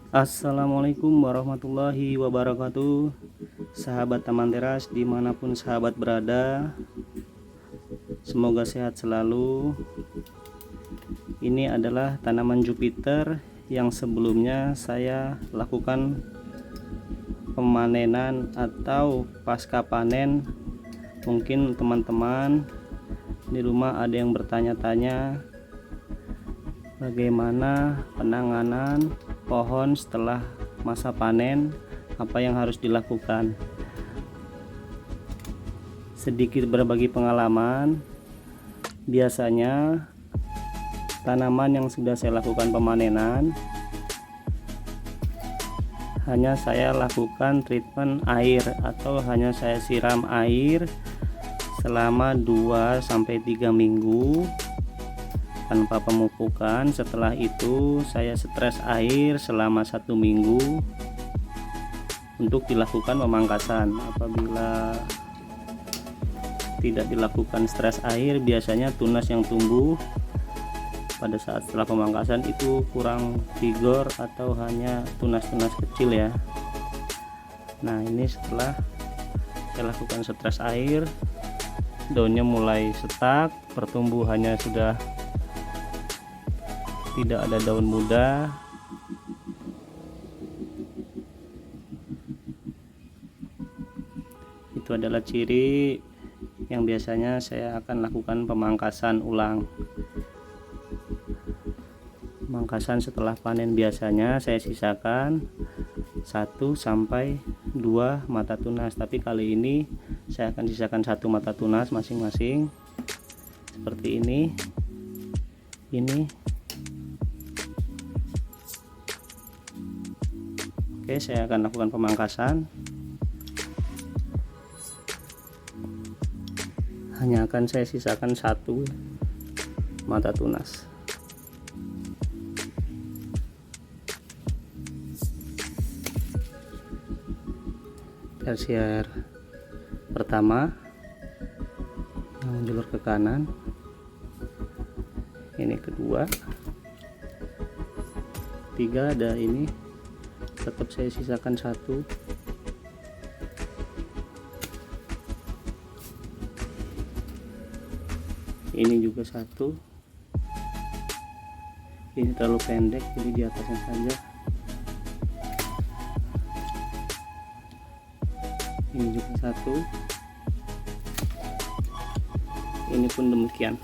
Assalamualaikum warahmatullahi wabarakatuh. Sahabat Taman Teras dimanapun sahabat berada, semoga sehat selalu. Ini adalah tanaman Jupiter yang sebelumnya saya lakukan pemanenan atau pasca panen. Mungkin teman-teman di rumah ada yang bertanya-tanya bagaimana penanganan pohon setelah masa panen, apa yang harus dilakukan. Sedikit berbagi pengalaman, biasanya tanaman yang sudah saya lakukan pemanenan hanya saya lakukan treatment air atau hanya saya siram air selama 2-3 minggu tanpa pemupukan. Setelah itu saya stres air selama 1 minggu untuk dilakukan pemangkasan. Apabila tidak dilakukan stres air, biasanya tunas yang tumbuh pada saat setelah pemangkasan itu kurang vigor atau hanya tunas-tunas kecil ya. Nah, ini setelah saya lakukan stres air, daunnya mulai setak, pertumbuhannya sudah tidak ada daun muda. Itu adalah ciri yang biasanya saya akan lakukan pemangkasan ulang. Pemangkasan setelah panen biasanya saya sisakan 1-2 mata tunas, tapi kali ini saya akan sisakan 1 mata tunas masing-masing seperti ini. Oke, saya akan lakukan pemangkasan. Hanya akan saya sisakan 1 mata tunas. Tersier pertama yang menjulur ke kanan, ini kedua, 3 ada ini, tetap saya sisakan 1. Ini juga 1. Ini terlalu pendek, jadi di atasnya saja. Ini juga 1. Ini pun demikian.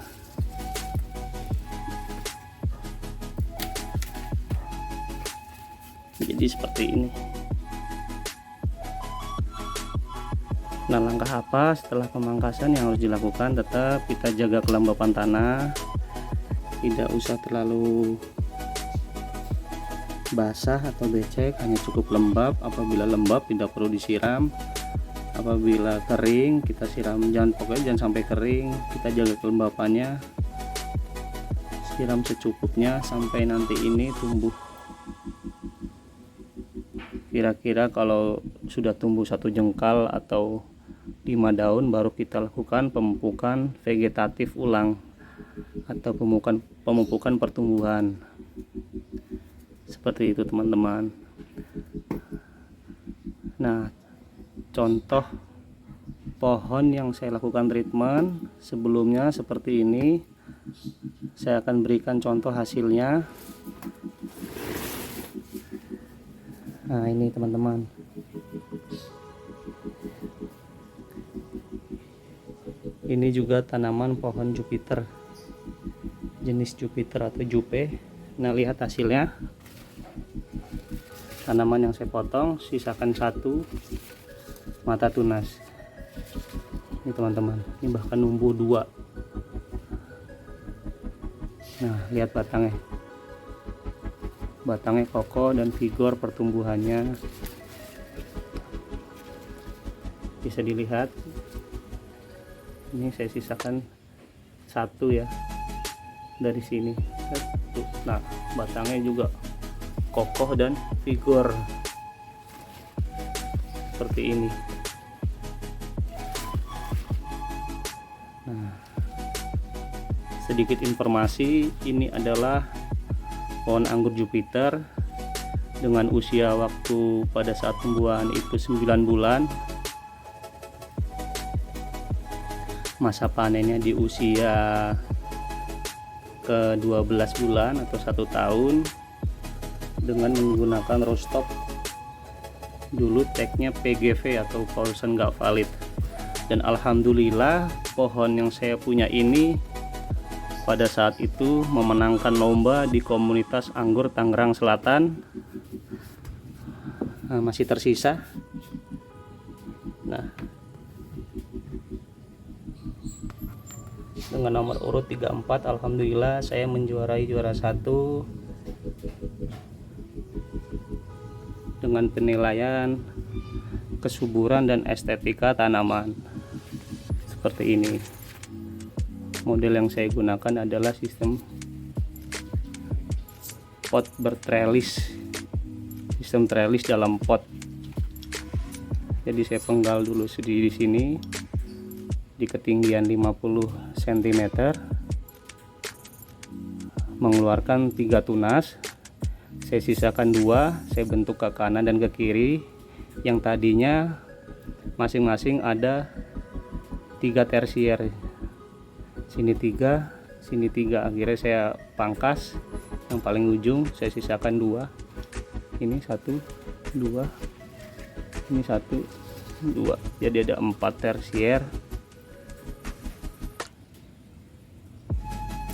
Jadi seperti ini. Nah, langkah apa setelah pemangkasan yang harus dilakukan? Tetap kita jaga kelembapan tanah, tidak usah terlalu basah atau becek, hanya cukup lembab. Apabila lembab tidak perlu disiram, apabila kering kita siram, pokoknya jangan sampai kering. Kita jaga kelembapannya, siram secukupnya sampai nanti ini tumbuh. Kira-kira kalau sudah tumbuh 1 jengkal atau 5 daun, baru kita lakukan pemupukan vegetatif ulang atau pemupukan pertumbuhan. Seperti itu teman-teman. Nah, contoh pohon yang saya lakukan treatment sebelumnya seperti ini. Saya akan berikan contoh hasilnya. Nah, ini teman-teman. Ini juga tanaman pohon Jupiter, jenis Jupiter atau Jupe. Nah, lihat hasilnya. Tanaman yang saya potong, sisakan 1 mata tunas. Ini teman-teman, ini bahkan numbuh 2. Nah, lihat batangnya. Batangnya kokoh dan vigor pertumbuhannya. Bisa dilihat. Ini saya sisakan 1 ya dari sini. Nah, batangnya juga kokoh dan vigor seperti ini. Nah, sedikit informasi, ini adalah pohon anggur Jupiter dengan usia waktu pada saat tumbuhan itu 9 bulan, masa panennya di usia ke 12 bulan atau 1 tahun, dengan menggunakan rootstock. Dulu tagnya PGV atau Paulsen gak valid, dan alhamdulillah pohon yang saya punya ini pada saat itu memenangkan lomba di komunitas anggur Tangerang Selatan. Nah, masih tersisa. Nah, dengan nomor urut 34 alhamdulillah saya menjuarai juara 1 dengan penilaian kesuburan dan estetika tanaman seperti ini. Model yang saya gunakan adalah sistem pot bertrellis, sistem trellis dalam pot. Jadi saya penggal dulu di sini di ketinggian 50 cm, mengeluarkan 3 tunas. Saya sisakan 2, saya bentuk ke kanan dan ke kiri, yang tadinya masing-masing ada 3 tersier, sini 3, sini 3. Akhirnya saya pangkas yang paling ujung, saya sisakan 2, ini 1 2, ini 1 2, jadi ada 4 tersier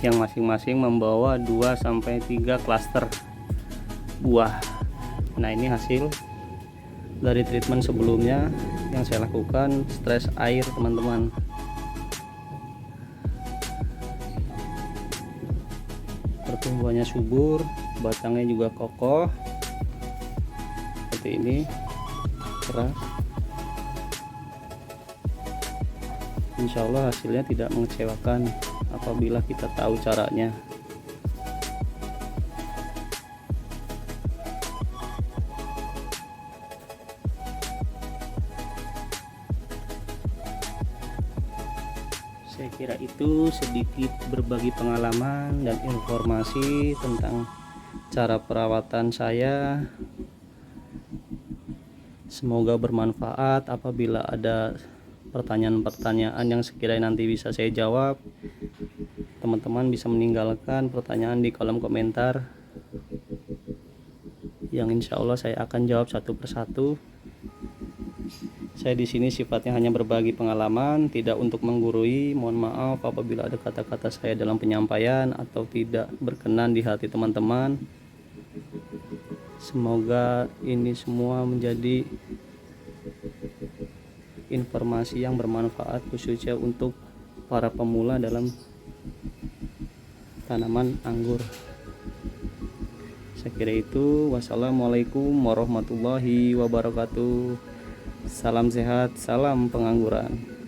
yang masing-masing membawa 2-3 klaster buah. Nah, ini hasil dari treatment sebelumnya yang saya lakukan, stres air teman-teman. Pertumbuhannya subur, batangnya juga kokoh seperti ini, keras. Insya Allah hasilnya tidak mengecewakan apabila kita tahu caranya. Saya kira itu sedikit berbagi pengalaman dan informasi tentang cara perawatan saya. Semoga bermanfaat. Apabila ada pertanyaan-pertanyaan yang sekiranya nanti bisa saya jawab, teman-teman bisa meninggalkan pertanyaan di kolom komentar, yang insya Allah saya akan jawab satu persatu. Saya di sini sifatnya hanya berbagi pengalaman, tidak untuk menggurui. Mohon maaf apabila ada kata-kata saya dalam penyampaian atau tidak berkenan di hati teman-teman. Semoga ini semua menjadi informasi yang bermanfaat, khususnya untuk para pemula dalam tanaman anggur. Saya kira itu. Wassalamualaikum warahmatullahi wabarakatuh. Salam sehat, salam pengangguran.